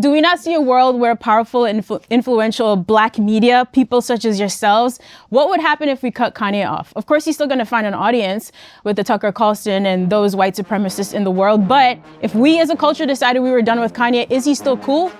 Do we not see a world where powerful and influential black media, people such as yourselves, what would happen if we cut Kanye off? Of course, he's still going to find an audience with the Tucker Carlson and those white supremacists in the world. But if we as a culture decided we were done with Kanye, is he still cool?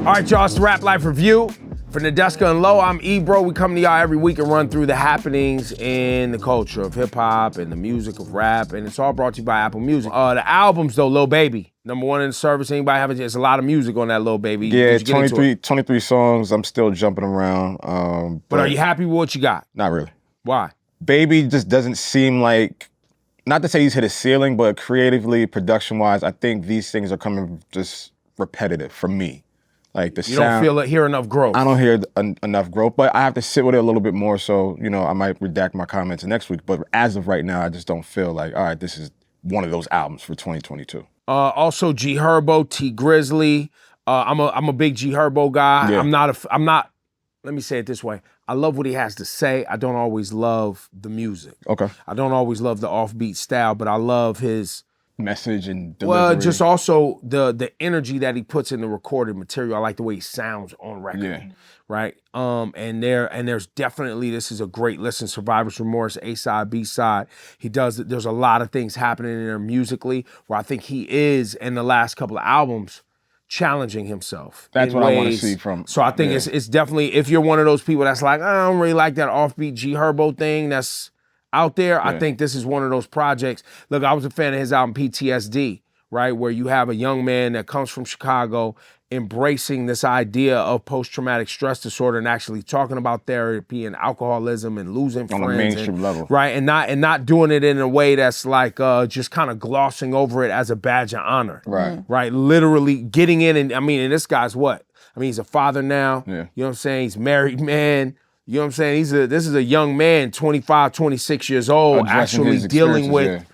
All right, y'all, it's the Rap Life Review. For Nadeska and Low, I'm Ebro. We come to y'all every week and run through the happenings in the culture of hip hop and the music of rap, and it's all brought to you by Apple Music. The albums though, Lil Baby, #1 in the service. Anybody have it? There's a lot of music on that Lil Baby. Yeah, 23 songs. I'm still jumping around. But are you happy with what you got? Not really. Why? Baby just doesn't seem like, not to say he's hit a ceiling, but creatively, production-wise, I think these things are coming just repetitive for me. Like the you sound, don't hear enough growth. I don't hear enough growth, but I have to sit with it a little bit more. So, I might redact my comments next week. But as of right now, I just don't feel like, all right, this is one of those albums for 2022. Also, G Herbo, T Grizzly. I'm a big G Herbo guy. Yeah. I'm not. Let me say it this way. I love what he has to say. I don't always love the music. Okay. I don't always love the offbeat style, but I love his message and delivery. Well, just also the energy that he puts in the recorded material. I like the way he sounds on record. Yeah. Right. And there's definitely, this is a great listen. Survivor's Remorse, A-side, B-side. There's a lot of things happening in there musically where I think he is in the last couple of albums challenging himself. That's what I want to see from. So I think it's definitely, if you're one of those people that's like, I don't really like that offbeat G Herbo thing that's out there, I think this is one of those projects. Look, I was a fan of his album PTSD, right? Where you have a young man that comes from Chicago embracing this idea of post-traumatic stress disorder and actually talking about therapy and alcoholism and losing friends. On a mainstream level. Right, and not doing it in a way that's like just kind of glossing over it as a badge of honor. Right. Right, literally getting in and this guy's what? He's a father now. Yeah. You know what I'm saying? He's a married man. You know what I'm saying? This is a young man, 25, 26 years old, actually dealing with,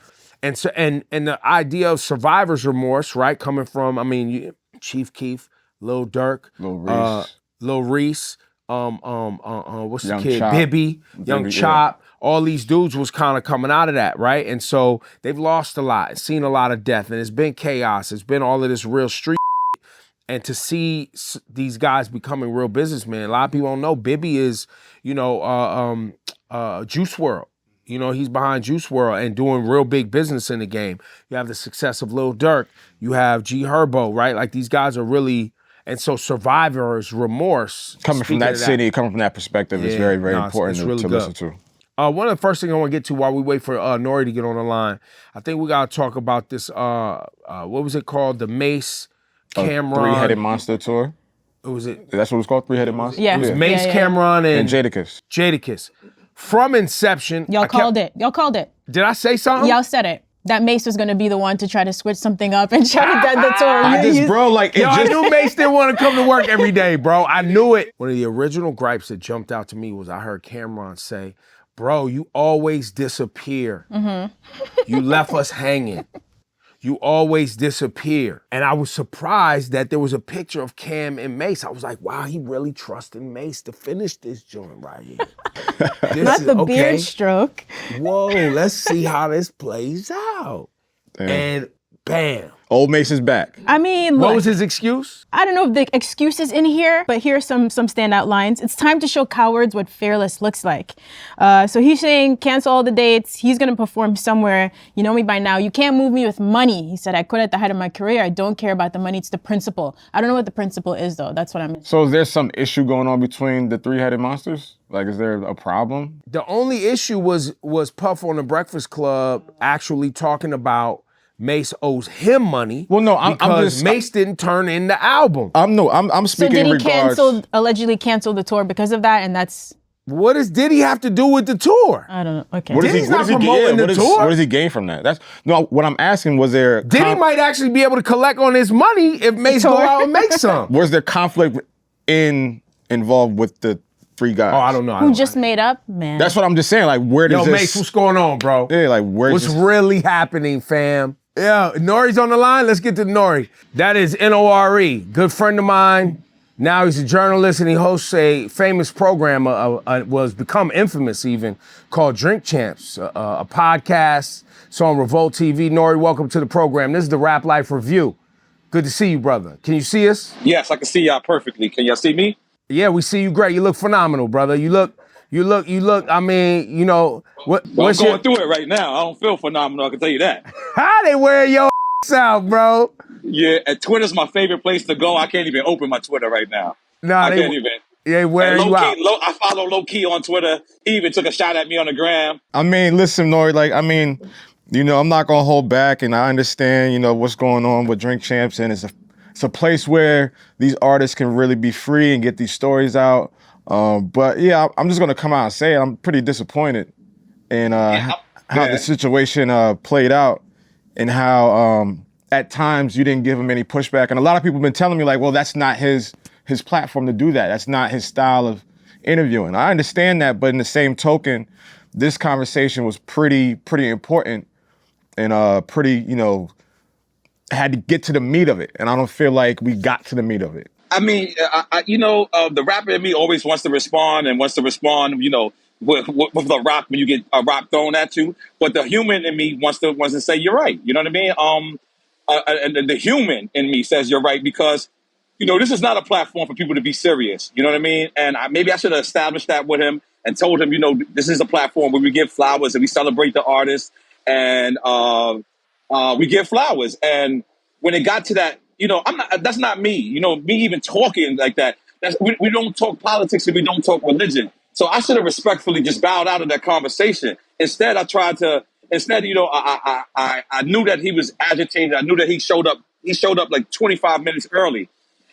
and the idea of survivor's remorse, right? Coming from, Chief Keef, Lil Durk, Lil Reese, what's Young the kid? Chop. Bibby, Young Chop. All these dudes was kind of coming out of that, right? And so they've lost a lot, seen a lot of death, and it's been chaos. It's been all of this real street. And to see these guys becoming real businessmen, a lot of people don't know Bibby is, Juice WRLD. He's behind Juice WRLD and doing real big business in the game. You have the success of Lil Durk. You have G Herbo, right? Like these guys are really, and so Survivor's Remorse. Coming from that city, coming from that perspective is very, very important to listen to. One of the first things I want to get to while we wait for N.O.R.E to get on the line, I think we got to talk about this, what was it called? The Mase Cameron. Three-Headed Monster tour. Was it? That's what it was called, Three-Headed Monster? Yeah. It was Mase, Cameron, and Jadakiss. From inception. Y'all called it. Did I say something? Y'all said it. That Mase was going to be the one to try to switch something up and try to dead the tour. I knew Mase didn't want to come to work every day, bro. I knew it. One of the original gripes that jumped out to me was I heard Cameron say, bro, you always disappear. Mm-hmm. You left us hanging. You always disappear. And I was surprised that there was a picture of Cam and Mase. I was like, wow, he really trusted Mase to finish this joint right here. Not the beard stroke. Whoa, let's see how this plays out. Damn. And bam. Old Mase is back. What was his excuse? I don't know if the excuse is in here, but here's some standout lines. It's time to show cowards what fearless looks like. So he's saying cancel all the dates. He's going to perform somewhere. You know me by now. You can't move me with money. He said, I quit at the height of my career. I don't care about the money. It's the principle. I don't know what the principle is, though. That's what I'm... So is there some issue going on between the Three-Headed Monsters? Like, is there a problem? The only issue was Puff on the Breakfast Club actually talking about Mase owes him money. Well, no, because Mase didn't turn in the album. I'm speaking in regards. So did he allegedly cancel the tour because of that? And that's... What did he have to do with the tour? I don't know. Okay. What does he gain from that? What I'm asking, was there... Diddy might actually be able to collect on his money if Mase go out and make some. Was there conflict involved with the three guys? Oh, I don't know. Who just made up, man? That's what I'm just saying. Like, where does this... Mase, what's going on, bro? Yeah, like, what's really happening, fam? Yeah, N.O.R.E's on the line. Let's get to N.O.R.E. That is N.O.R.E. Good friend of mine. Now he's a journalist and he hosts a famous program, was become infamous even, called Drink Champs, a podcast. It's on Revolt TV. N.O.R.E., welcome to the program. This is the Rap Life Review. Good to see you, brother. Can you see us? Yes, I can see y'all perfectly. Can y'all see me? Yeah, we see you great. You look phenomenal, brother. You look, I mean, you know, Well, I'm what's going through it right now. I don't feel phenomenal, I can tell you that. how they wear your out, bro? Yeah, and Twitter's my favorite place to go. I can't even open my Twitter right now. Nah, I can't even. they And wearing you out. I follow Lowkey on Twitter. He even took a shot at me on the gram. I mean, listen, N.O.R.E, like, I mean, you know, I'm not gonna hold back, and I understand, you know, what's going on with Drink Champs, and it's a place where these artists can really be free and get these stories out. But yeah, I'm just gonna come out and say it. I'm pretty disappointed in how the situation played out, and how at times you didn't give him any pushback. And a lot of people have been telling me like, well, that's not his platform to do that. That's not his style of interviewing. I understand that, but in the same token, this conversation was pretty important and pretty, you know, had to get to the meat of it. And I don't feel like we got to the meat of it. I mean, the rapper in me always wants to respond and wants to respond, you know, with the rock when you get a rock thrown at you. But the human in me wants to say you're right. You know what I mean? And the human in me says you're right because, you know, this is not a platform for people to be serious. You know what I mean? And maybe I should have established that with him and told him, you know, this is a platform where we give flowers and we celebrate the artists and we give flowers. And when it got to that, you know, that's not me. You know, me even talking like that. We don't talk politics and we don't talk religion. So I should have respectfully just bowed out of that conversation. Instead, you know, I knew that he was agitated. I knew that he showed up. He showed up like 25 minutes early.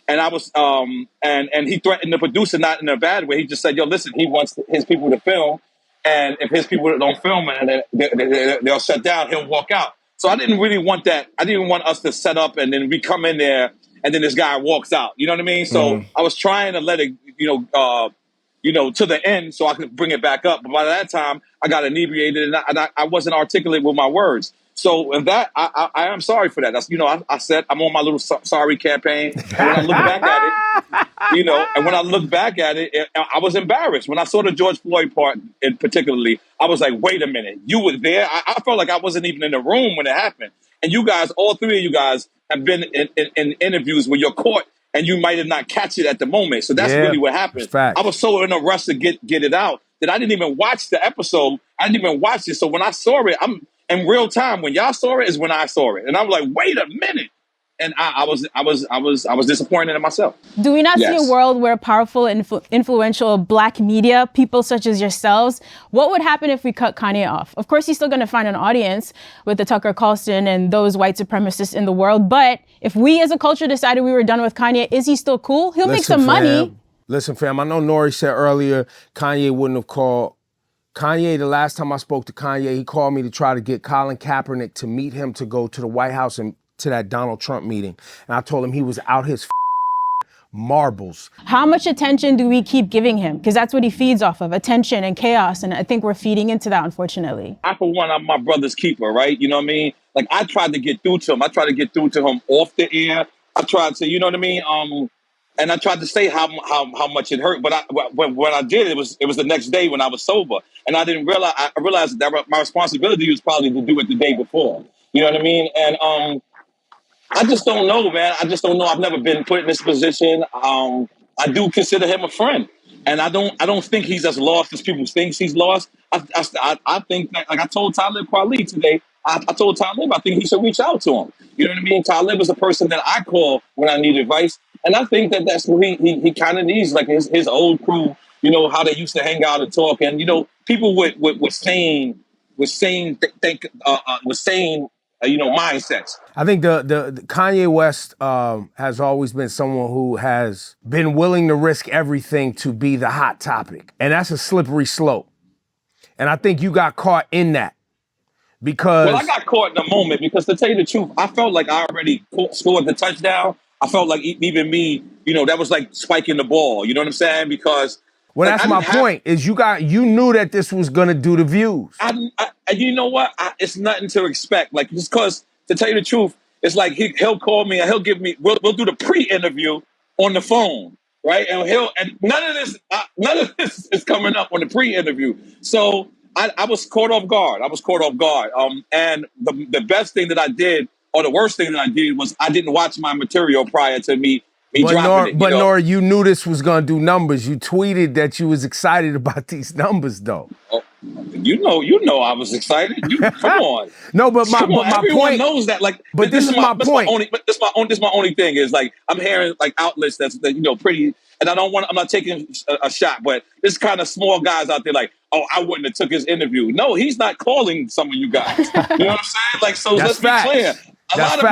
And I was, and he threatened the producer, not in a bad way. He just said, yo, listen, he wants his people to film. And if his people don't film it, and they'll shut down, he'll walk out. So I didn't really want that. I didn't want us to set up and then we come in there and then this guy walks out. You know what I mean? So I was trying to let it, you know, to the end so I could bring it back up. But by that time, I got inebriated and I wasn't articulate with my words. So in that, I am sorry for that. That's, you know, I said I'm on my little sorry campaign. And when I look back at it, you know, and when I look back at it, I was embarrassed. When I saw the George Floyd part in particularly, I was like, wait a minute, you were there? I felt like I wasn't even in the room when it happened. And you guys, all three of you guys have been in interviews where you're caught and you might have not catch it at the moment. So that's really what happened. I was so in a rush to get it out that I didn't even watch the episode. I didn't even watch it. So when I saw it, I'm in real time. When y'all saw it is when I saw it. And I was like, wait a minute. And I was disappointed in myself. Do we not see a world where powerful, influential Black media, people such as yourselves, what would happen if we cut Kanye off? Of course, he's still going to find an audience with the Tucker Carlson and those white supremacists in the world. But if we as a culture decided we were done with Kanye, is he still cool? He'll make some money. Listen, fam, I know N.O.R.E said earlier Kanye wouldn't have called. Kanye, the last time I spoke to Kanye, he called me to try to get Colin Kaepernick to meet him to go to the White House and to that Donald Trump meeting. And I told him he was out his marbles. How much attention do we keep giving him? Because that's what he feeds off of, attention and chaos. And I think we're feeding into that, unfortunately. For one, I'm my brother's keeper, right? You know what I mean? Like, I tried to get through to him. I tried to get through to him off the air. I tried to, you know what I mean? And I tried to say how much it hurt. But when I did, it was the next day when I was sober. And I didn't realize, I realized that my responsibility was probably to do it the day before. You know what I mean? And I just don't know, man. I just don't know. I've never been put in this position. I do consider him a friend. And I don't think he's as lost as people think he's lost. I think that, like I told Talib Kweli today, I told Talib I think he should reach out to him. You know what I mean? Talib is a person that I call when I need advice. And I think that that's what he kind of needs, like his old crew, you know, how they used to hang out and talk. And, you know, people with sane mindsets. I think the Kanye West has always been someone who has been willing to risk everything to be the hot topic. And that's a slippery slope. And I think you got caught in that because... Well, I got caught in the moment because, to tell you the truth, I felt like I already scored the touchdown. I felt like even me, you know, that was like spiking the ball. You know what I'm saying? Because... Well, like, that's my point, is you knew that this was going to do the views. You know what? It's nothing to expect. Like, just because, to tell you the truth, it's like he'll call me and he'll give me, we'll do the pre-interview on the phone, right? And none of this is coming up on the pre-interview. So I was caught off guard. And the best thing that I did or the worst thing that I did was I didn't watch my material prior to me But dropping it. N.O.R.E, you knew this was gonna do numbers. You tweeted that you was excited about these numbers, though. Oh, you know, I was excited. Come on. No, but my Everyone point knows that. Like, but this is my point. This is my only thing is like I'm hearing like outlets that pretty, and I'm not taking a shot, but there's kind of small guys out there like, oh, I wouldn't have took his interview. No, he's not calling some of you guys. You know what I'm saying? Like, so let's be clear. A lot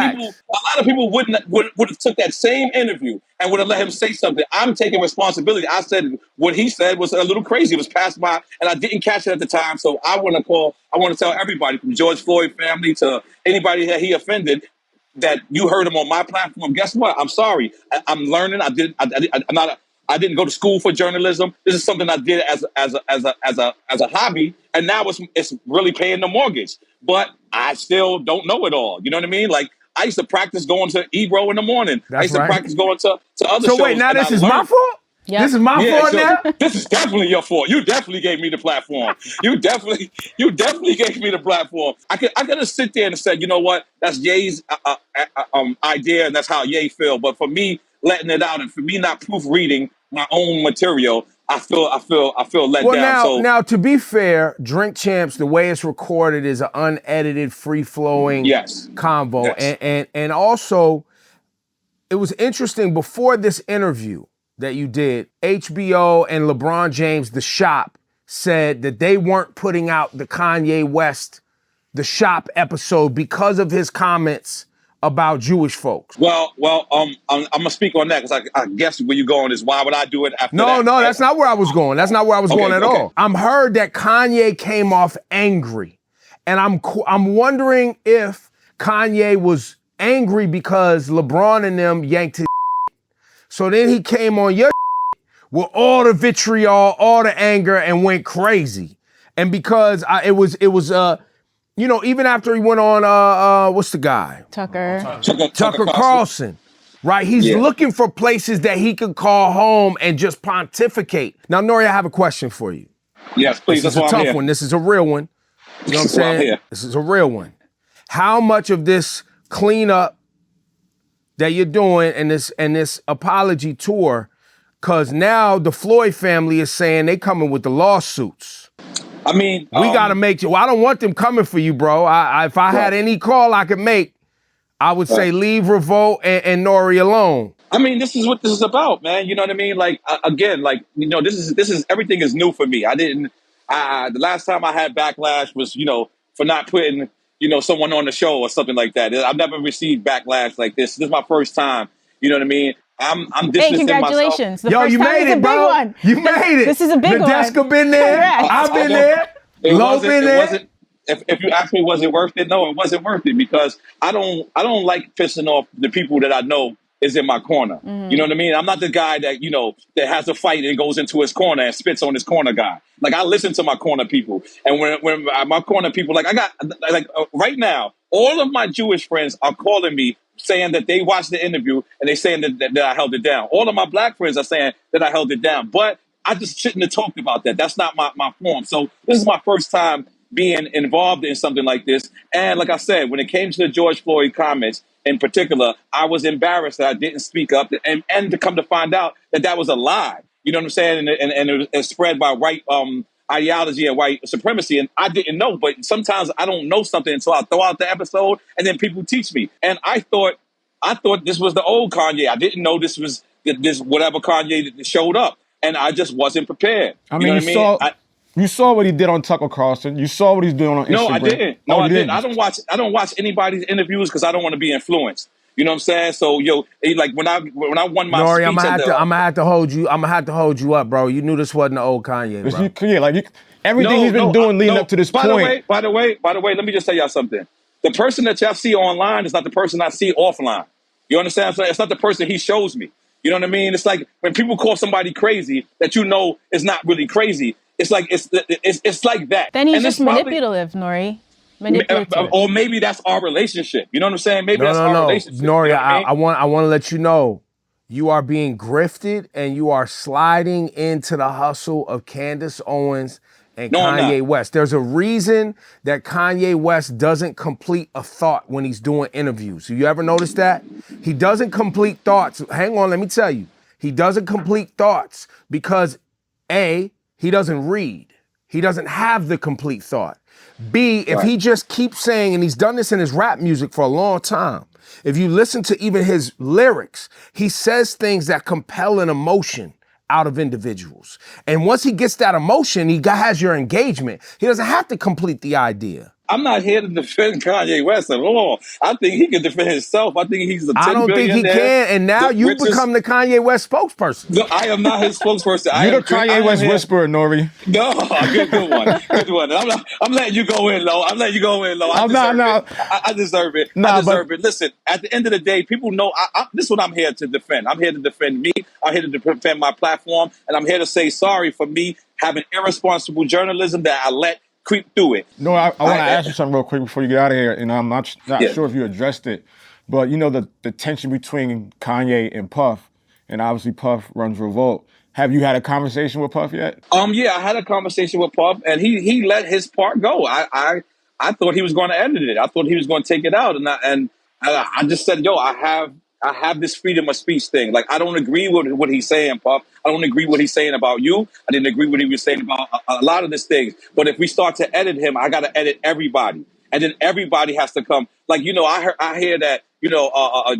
of people would have took that same interview and would have let him say something. I'm taking responsibility. I said what he said was a little crazy. It was passed by, and I didn't catch it at the time. So I want to tell everybody, from George Floyd family to anybody that he offended, that you heard him on my platform. Guess what? I'm sorry. I'm learning. I didn't go to school for journalism. This is something I did as a hobby, and now it's really paying the mortgage. But I still don't know it all. You know what I mean? Like, I used to practice going to Ebro in the morning. I used to practice going to other shows. So wait, now this is my fault? Yep. This is my fault now? This is definitely your fault. You definitely gave me the platform. You definitely gave me the platform. I could have sit there and said, you know what? That's Ye's idea, and that's how Ye feel. But for me, letting it out, and for me not proofreading my own material, I feel let down. Now, to be fair, Drink Champs, the way it's recorded, is an unedited, free-flowing convo. Yes. And also, it was interesting, before this interview that you did, HBO and LeBron James, The Shop, said that they weren't putting out the Kanye West, The Shop episode because of his comments about Jewish folks. Well, I'm gonna speak on that because I guess where you're going is why would I do it after that? No, that's not where I was going. That's not where I was going at all. I'm heard that Kanye came off angry, and I'm wondering if Kanye was angry because LeBron and them yanked his so then he came on your with all the vitriol, all the anger, and went crazy. And because it was even after he went on, what's the guy? Tucker Carlson, right? He's looking for places that he can call home and just pontificate. Now, N.O.R.E, I have a question for you. Yes, please. This is a tough one. This is a real one. You know what I'm saying? This is a real one. How much of this cleanup that you're doing and this apology tour, because now the Floyd family is saying they coming with the lawsuits. I mean, we got to make sure. Well, I don't want them coming for you, bro. If I had any call I could make, I would say leave Revolt and N.O.R.E alone. I mean, this is what this is about, man. You know what I mean? Like, again, like, this is everything is new for me. The last time I had backlash was, for not putting, someone on the show or something like that. I've never received backlash like this. This is my first time. You know what I mean? I'm distancing congratulations. myself. You made it, bro. One. You made it. This is a big one. Nadeska been there. I've been there. Low been there. If you ask me, was it worth it? No, it wasn't worth it because I don't like pissing off the people that I know is in my corner. Mm-hmm. You know what I mean? I'm not the guy that, that has a fight and goes into his corner and spits on his corner guy. Like, I listen to my corner people. And when my corner people, right now, all of my Jewish friends are calling me saying that they watched the interview and they saying that I held it down. All of my black friends are saying that I held it down. But I just shouldn't have talked about that. That's not my form. So this is my first time being involved in something like this. And like I said, when it came to the George Floyd comments in particular, I was embarrassed that I didn't speak up and to come to find out that was a lie. You know what I'm saying? And it was spread by white ideology and white supremacy. And I didn't know, but sometimes I don't know something until I throw out the episode and then people teach me. And I thought this was the old Kanye. I didn't know this was this whatever Kanye that showed up. And I just wasn't prepared. I mean, you saw what he did on Tucker Carlson. You saw what he's doing on Instagram. No, I didn't. No, I didn't. I don't watch anybody's interviews because I don't want to be influenced. You know what I'm saying? So, like when I won my N.O.R.E, speech, I'm gonna have to hold you. I'm gonna have to hold you up, bro. You knew this wasn't the old Kanye, bro. Everything he's been doing leading up to this point. By the way, let me just tell y'all something. The person that y'all see online is not the person I see offline. You understand? So it's not the person he shows me. You know what I mean? It's like when people call somebody crazy that is not really crazy. It's like it's like that. Then he's just manipulative, N.O.R.E. Manipulative. Or maybe that's our relationship. You know what I'm saying? Maybe that's our relationship. N.O.R.E, you know I want to let you know, you are being grifted and you are sliding into the hustle of Candace Owens and No, I'm Kanye not. West. There's a reason that Kanye West doesn't complete a thought when he's doing interviews. You ever notice that? He doesn't complete thoughts. Hang on, let me tell you. He doesn't complete thoughts because A, he doesn't read. He doesn't have the complete thought. B, if he just keeps saying, and he's done this in his rap music for a long time, if you listen to even his lyrics, he says things that compel an emotion out of individuals. And once he gets that emotion, has your engagement. He doesn't have to complete the idea. I'm not here to defend Kanye West at all. I think he can defend himself. I think he's a 10 I don't think he can, and now you've become the Kanye West spokesperson. No, I am not his spokesperson. You're the Kanye West whisperer, N.O.R.E. No, good one. Good one. I'm letting you go in, Low. I'm letting you go in, Low. I deserve it. I deserve it. Listen, at the end of the day, people know this is what I'm here to defend. I'm here to defend me. I'm here to defend my platform. And I'm here to say sorry for me having irresponsible journalism that I let creep through it. No, I want to ask you something real quick before you get out of here. And I'm not sure if you addressed it. But you know the tension between Kanye and Puff, and obviously Puff runs Revolt. Have you had a conversation with Puff yet? Yeah, I had a conversation with Puff, and he let his part go. I thought he was going to edit it. I thought he was going to take it out, and I just said, yo, I have this freedom of speech thing. Like, I don't agree with what he's saying, Puff. I don't agree with what he's saying about you. I didn't agree with what he was saying about a lot of these things. But if we start to edit him, I got to edit everybody. And then everybody has to come. Like, I hear that,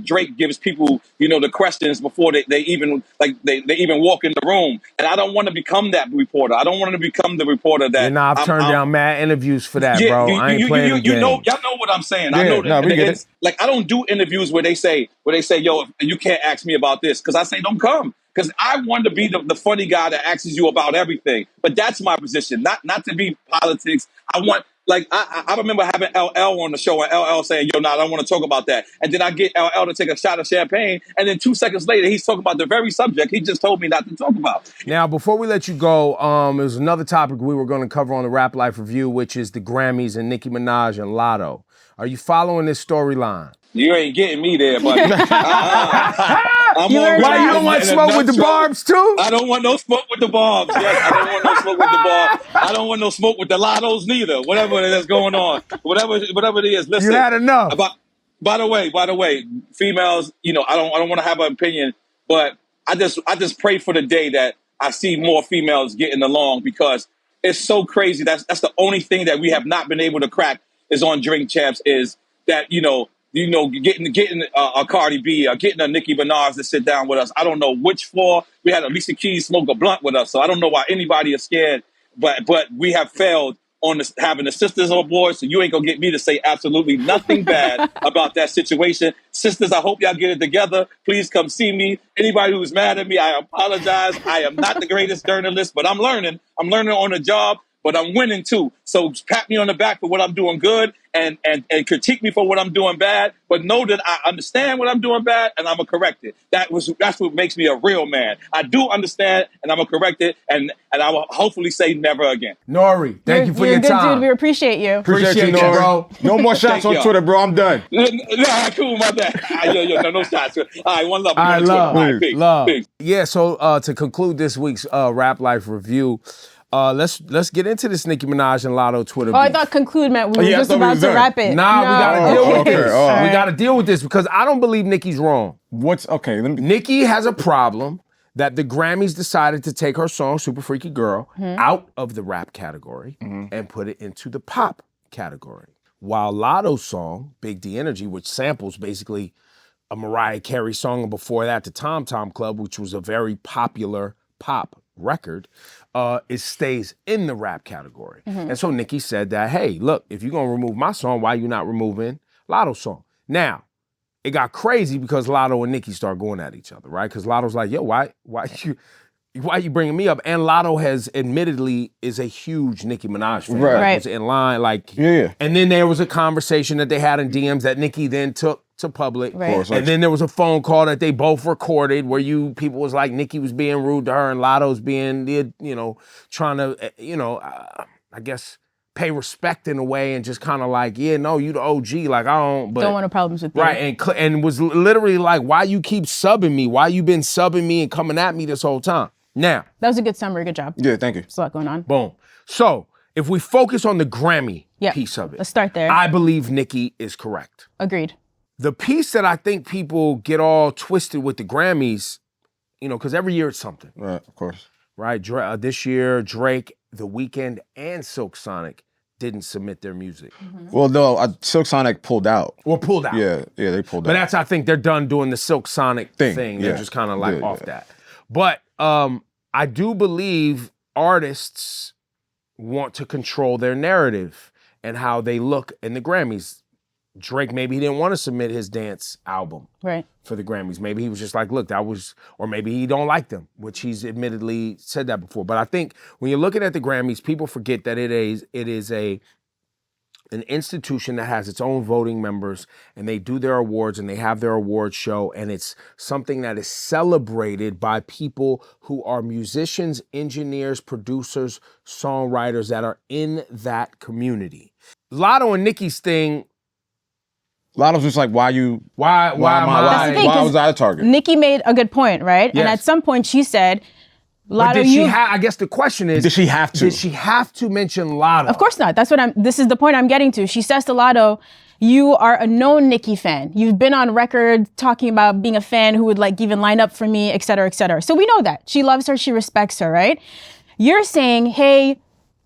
Drake gives people, the questions before they even walk in the room. And I don't want to become that reporter. I don't want to become the reporter that. I've turned down mad interviews for that, bro. I ain't playing the game. Y'all know what I'm saying. Yeah, I know that. No, we get it. Like, I don't do interviews where they say, yo, you can't ask me about this. Because I say, don't come. Because I want to be the funny guy that asks you about everything. But that's my position, not to be politics. I want. Like, I remember having LL on the show and LL saying, yo, I don't want to talk about that. And then I get LL to take a shot of champagne. And then 2 seconds later, he's talking about the very subject he just told me not to talk about. Now, before we let you go, there's another topic we were going to cover on the Rap Life Review, which is the Grammys and Nicki Minaj and Latto. Are you following this storyline? You ain't getting me there, buddy. Why you don't want smoke with the Barbs too? I don't want no smoke with the Barbs. Yes, I don't want no smoke with the Barbs. I don't want no smoke with the Lattos neither. Whatever that's going on, whatever it is. Listen, you had enough. By the way, females, I don't want to have an opinion, but I just pray for the day that I see more females getting along, because it's so crazy. That's the only thing that we have not been able to crack is on Drink Champs, is that getting a Cardi B or getting a Nicki Minaj to sit down with us. I don't know which floor. We had Alicia Keys smoke a blunt with us, so I don't know why anybody is scared. But we have failed on having the sisters on board, so you ain't gonna get me to say absolutely nothing bad about that situation. Sisters, I hope y'all get it together. Please come see me. Anybody who's mad at me, I apologize. I am not the greatest journalist, but I'm learning. I'm learning on the job. But I'm winning too. So pat me on the back for what I'm doing good and critique me for what I'm doing bad. But know that I understand what I'm doing bad and I'm gonna correct it. That's what makes me a real man. I do understand and I'm gonna correct it, and I will hopefully say never again. N.O.R.E, thank you for your time. You're a good dude. We appreciate you. Appreciate you, N.O.R.E. bro. No more shots on Twitter, bro. I'm done. Nah, cool, my bad. No shots. All right, one love. All right, love. All right, peace. Love. Peace. Yeah, so to conclude this week's Rap Life Review, let's get into this Nicki Minaj and Latto Twitter beef. I thought conclude meant we were just we about was to done. wrap it. Nah, we gotta deal with this. Oh. We gotta deal with this because I don't believe Nicki's wrong. Nicki has a problem that the Grammys decided to take her song Super Freaky Girl out of the rap category and put it into the pop category. While Latto's song, Big D Energy, which samples basically a Mariah Carey song, and before that the Tom Tom Club, which was a very popular pop record, it stays in the rap category. And so Nicki said that, hey, look, if you're gonna remove my song, why you not removing Latto's song? Now, it got crazy because Latto and Nicki start going at each other, right? Because Latto's like, yo, why you bringing me up? And Latto has admittedly is a huge Nicki Minaj fan. Right. Was in line, Yeah. And then there was a conversation that they had in DMs that Nicki then took to public. Right. And then there was a phone call that they both recorded where people was like, Nicki was being rude to her and Latto's being, trying to, I guess, pay respect in a way and just kind of like, yeah, no, you the OG, like I don't want no problems with you. Right, and was literally like, why you keep subbing me? Why you been subbing me and coming at me this whole time? Now, That was a good summary. Good job. Yeah, thank you. There's a lot going on. boom. So if we focus on the Grammy piece of it, let's start there. I believe Nicki is correct. Agreed. The piece that I think people get all twisted with the Grammys, you know, because every year it's something. Right, of course. Right? This year, Drake, The Weeknd, and Silk Sonic didn't submit their music. Well, no, Silk Sonic pulled out. Or pulled out. Yeah, they pulled But out. that's, I think they're done doing the Silk Sonic thing. They're just kind of like off that. But I do believe artists want to control their narrative and how they look in the Grammys. Drake, maybe he didn't want to submit his dance album for the Grammys. Maybe he was just like, look, or maybe he don't like them, which he's admittedly said that before. But I think when you're looking at the Grammys, people forget that it is an institution that has its own voting members, and they do their awards and they have their award show, and it's something that is celebrated by people who are musicians, engineers, producers, songwriters that are in that community. Latto and Nicki's thing, Latto's just like, why was I a target? Nicki made a good point, right? Yes. And at some point she said, but Latto, I guess the question is, Did she have to? Did she have to mention Latto? Of course not. This is the point I'm getting to. She says to Latto, you are a known Nicki fan. You've been on record talking about being a fan who would like even line up for me, et cetera, et cetera. So we know that. She loves her, she respects her, right? You're saying, hey,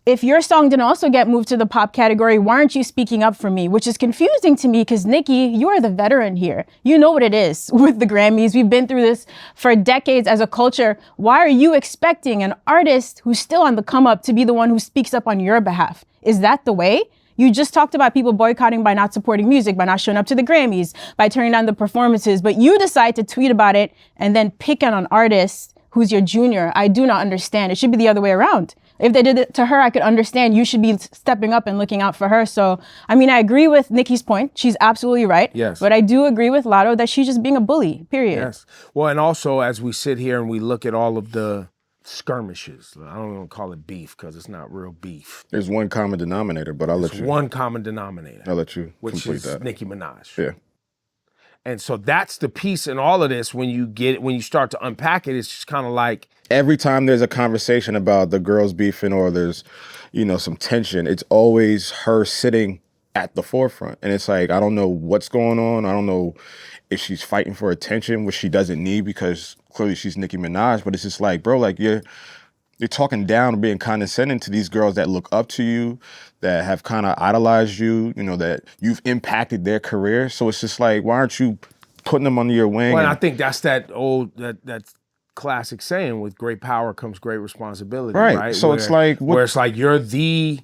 if your song didn't also get moved to the pop category, why aren't you speaking up for me? Which is confusing to me because Nicki, you are the veteran here. You know what it is with the Grammys. We've been through this for decades as a culture. Why are you expecting an artist who's still on the come up to be the one who speaks up on your behalf? Is that the way? You just talked about people boycotting by not supporting music, by not showing up to the Grammys, by turning down the performances, but you decide to tweet about it and then pick on an artist who's your junior. I do not understand. It should be the other way around. If they did it to her, I could understand. You should be stepping up and looking out for her. So, I mean, I agree with Nicki's point. She's absolutely right. Yes. But I do agree with Latto that she's just being a bully, period. Yes. Well, and also as we sit here and we look at all of the skirmishes, I don't even call it beef because it's not real beef. There's one common denominator, but I'll let you. One common denominator. I'll let you which complete is that. Nicki Minaj. Yeah. And so that's the piece in all of this. When you start to unpack it, it's just kind of like, every time there's a conversation about the girls beefing or there's, some tension, it's always her sitting at the forefront. And it's like, I don't know what's going on. I don't know if she's fighting for attention, which she doesn't need because clearly she's Nicki Minaj. But it's just like, bro, like you're talking down and being condescending to these girls that look up to you, that have kind of idolized you, that you've impacted their career. So it's just like, why aren't you putting them under your wing? Well, I think that's that classic saying, with great power comes great responsibility, right? So it's like, where it's like you're the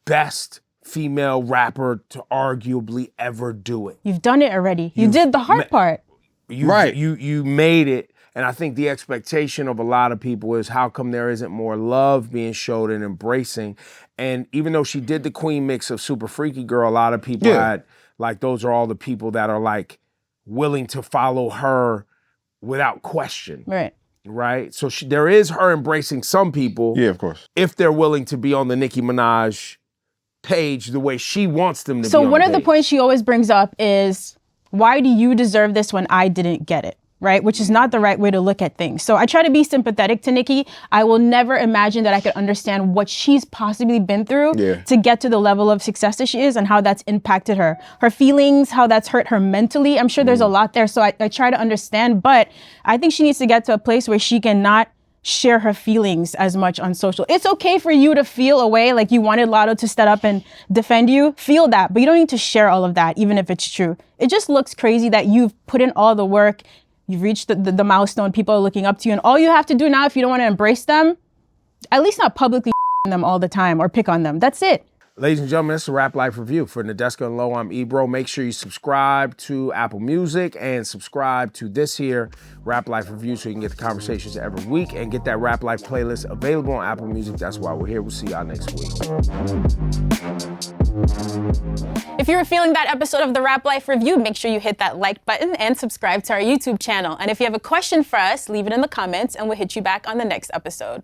best female rapper to arguably ever do it. You've done it already. You did the hard part. You made it. And I think the expectation of a lot of people is how come there isn't more love being showed and embracing. And even though she did the Queen mix of Super Freaky Girl, a lot of people had, like, those are all the people that are like willing to follow her without question. Right? So there is her embracing some people. Yeah, of course. If they're willing to be on the Nicki Minaj page the way she wants them to be on So the one of the page. points she always brings up is, why do you deserve this when I didn't get it? Right? Which is not the right way to look at things. So I try to be sympathetic to Nicki. I will never imagine that I could understand what she's possibly been through to get to the level of success that she is and how that's impacted her. Her feelings, how that's hurt her mentally. I'm sure there's a lot there. So I try to understand, but I think she needs to get to a place where she cannot share her feelings as much on social. It's okay for you to feel a way like you wanted Latto to step up and defend you. Feel that, but you don't need to share all of that, even if it's true. It just looks crazy that you've put in all the work. You've reached the milestone, people are looking up to you, and all you have to do now, if you don't want to embrace them, at least not publicly them all the time or pick on them. That's it. Ladies and gentlemen, it's a Rap Life Review. For Nadeska and Low, I'm Ebro. Make sure you subscribe to Apple Music and subscribe to this here Rap Life Review so you can get the conversations every week and get that Rap Life playlist available on Apple Music. That's why we're here. We'll see y'all next week. If you were feeling that episode of the Rap Life Review, make sure you hit that like button and subscribe to our YouTube channel. And if you have a question for us, leave it in the comments and we'll hit you back on the next episode.